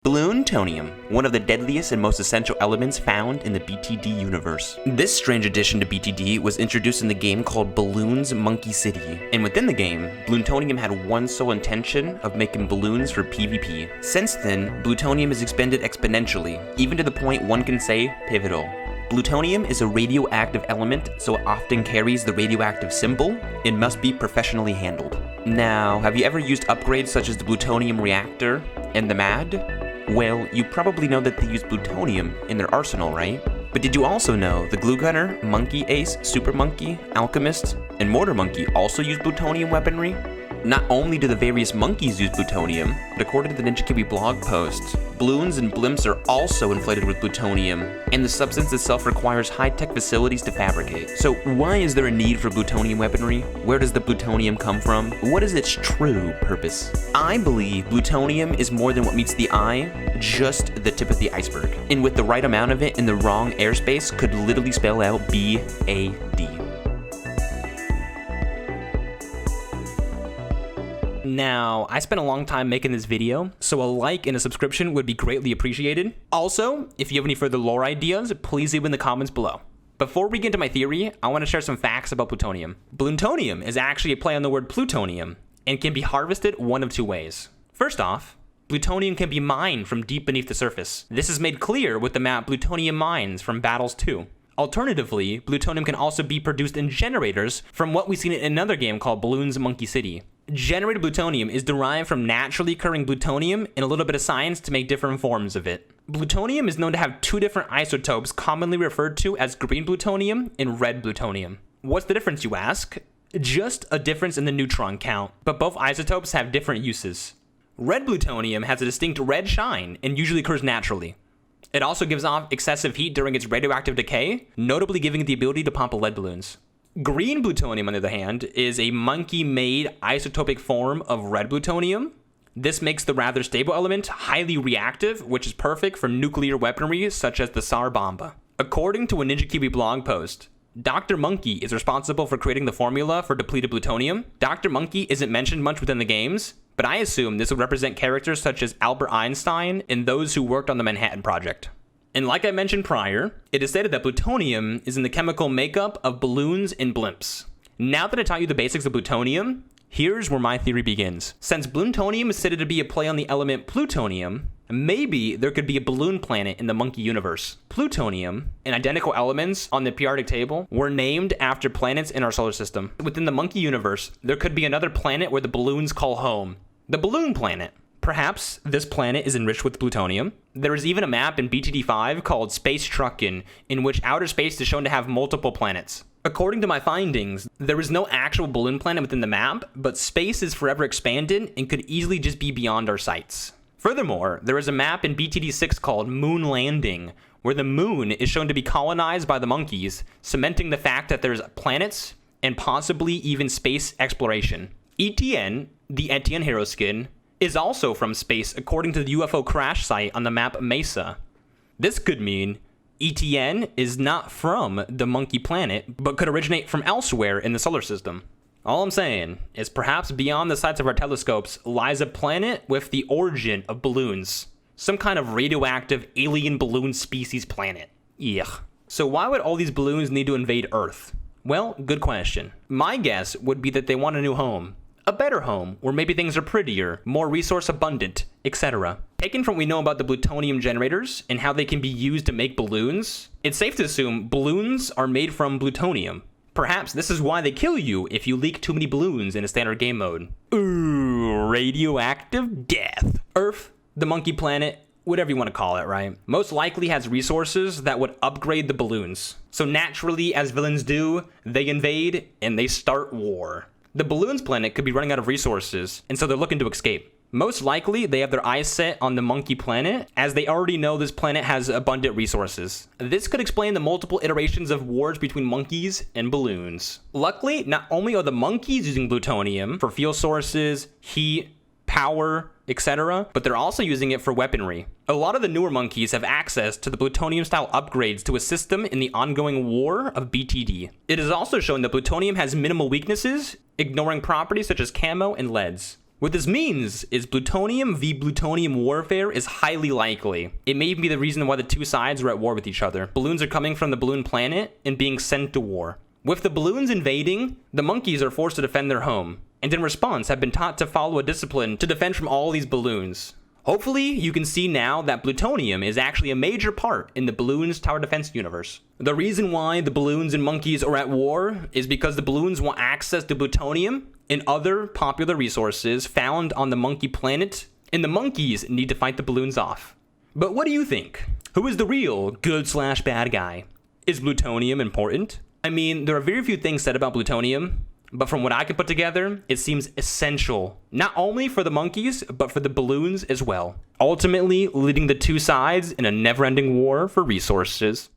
Bloontonium, one of the deadliest and most essential elements found in the BTD universe. This strange addition to BTD was introduced in the game called Balloons Monkey City, and within the game, Bloontonium had one sole intention of making balloons for PvP. Since then, Bloontonium has expanded exponentially, even to the point one can say pivotal. Bloontonium is a radioactive element, so it often carries the radioactive symbol and must be professionally handled. Now, have you ever used upgrades such as the Bloontonium reactor and the MAD? Well, you probably know that they use Bloontonium in their arsenal, right? But did you also know the Glue Gunner, Monkey Ace, Super Monkey, Alchemist, and Mortar Monkey also use Bloontonium weaponry? Not only do the various monkeys use Bloontonium, but according to the NinjaKiwi blog post, balloons and blimps are also inflated with Bloontonium, and the substance itself requires high-tech facilities to fabricate. So why is there a need for Bloontonium weaponry? Where does the Bloontonium come from? What is its true purpose? I believe Bloontonium is more than what meets the eye, just the tip of the iceberg. And with the right amount of it in the wrong airspace could literally spell out BAD. Now, I spent a long time making this video, so a like and a subscription would be greatly appreciated. Also, if you have any further lore ideas, please leave in the comments below. Before we get into my theory, I want to share some facts about Bloontonium. Bloontonium is actually a play on the word plutonium, and can be harvested one of two ways. First off, Bloontonium can be mined from deep beneath the surface. This is made clear with the map Bloontonium Mines from Battles 2. Alternatively, Bloontonium can also be produced in generators from what we've seen in another game called Balloons Monkey City. Generated Bloontonium is derived from naturally occurring plutonium and a little bit of science to make different forms of it. Bloontonium is known to have two different isotopes commonly referred to as green plutonium and red plutonium. What's the difference, you ask? Just a difference in the neutron count, but both isotopes have different uses. Red plutonium has a distinct red shine and usually occurs naturally. It also gives off excessive heat during its radioactive decay, notably giving it the ability to pump lead balloons. Green plutonium, on the other hand, is a monkey-made isotopic form of red plutonium. This makes the rather stable element highly reactive, which is perfect for nuclear weaponry such as the Tsar Bomba. According to a NinjaKiwi blog post, Dr. Monkey is responsible for creating the formula for depleted plutonium. Dr. Monkey isn't mentioned much within the games, but I assume this would represent characters such as Albert Einstein and those who worked on the Manhattan Project. And like I mentioned prior, it is stated that plutonium is in the chemical makeup of balloons and blimps. Now that I taught you the basics of plutonium, here's where my theory begins. Since Bloontonium is stated to be a play on the element plutonium, maybe there could be a balloon planet in the monkey universe. Plutonium and identical elements on the periodic table were named after planets in our solar system. Within the monkey universe, there could be another planet where the balloons call home. The balloon planet. Perhaps this planet is enriched with plutonium. There is even a map in BTD 5 called Space Truckin', in which outer space is shown to have multiple planets. According to my findings, there is no actual balloon planet within the map, but space is forever expanded and could easily just be beyond our sights. Furthermore, there is a map in BTD 6 called Moon Landing, where the moon is shown to be colonized by the monkeys, cementing the fact that there's planets and possibly even space exploration. ETN, the Etienne hero skin, is also from space according to the UFO crash site on the map Mesa. This could mean ETN is not from the monkey planet, but could originate from elsewhere in the solar system. All I'm saying is perhaps beyond the sights of our telescopes lies a planet with the origin of balloons. Some kind of radioactive alien balloon species planet. Yuck. So why would all these balloons need to invade Earth? Well, good question. My guess would be that they want a new home. A better home, where maybe things are prettier, more resource abundant, etc. Taken from what we know about the plutonium generators and how they can be used to make balloons, it's safe to assume balloons are made from plutonium. Perhaps this is why they kill you if you leak too many balloons in a standard game mode. Ooh, radioactive death. Earth, the monkey planet, whatever you want to call it, right? Most likely has resources that would upgrade the balloons. So naturally, as villains do, they invade and they start war. The balloons planet could be running out of resources, and so they're looking to escape. Most likely, they have their eyes set on the monkey planet, as they already know this planet has abundant resources. This could explain the multiple iterations of wars between monkeys and balloons. Luckily, not only are the monkeys using plutonium for fuel sources, heat, power, etc., but they're also using it for weaponry. A lot of the newer monkeys have access to the plutonium-style upgrades to assist them in the ongoing war of BTD. It is also shown that plutonium has minimal weaknesses, ignoring properties such as camo and leads. What this means is Bloontonium v Bloontonium warfare is highly likely. It may even be the reason why the two sides are at war with each other. Balloons are coming from the balloon planet and being sent to war. With the balloons invading, the monkeys are forced to defend their home, and in response have been taught to follow a discipline to defend from all these balloons. Hopefully, you can see now that Bloontonium is actually a major part in the balloons tower defense universe. The reason why the balloons and monkeys are at war is because the balloons want access to Bloontonium and other popular resources found on the monkey planet, and the monkeys need to fight the balloons off. But what do you think? Who is the real good/bad guy? Is Bloontonium important? I mean, there are very few things said about Bloontonium, but from what I can put together, it seems essential, not only for the monkeys, but for the balloons as well, ultimately leading the two sides in a never-ending war for resources.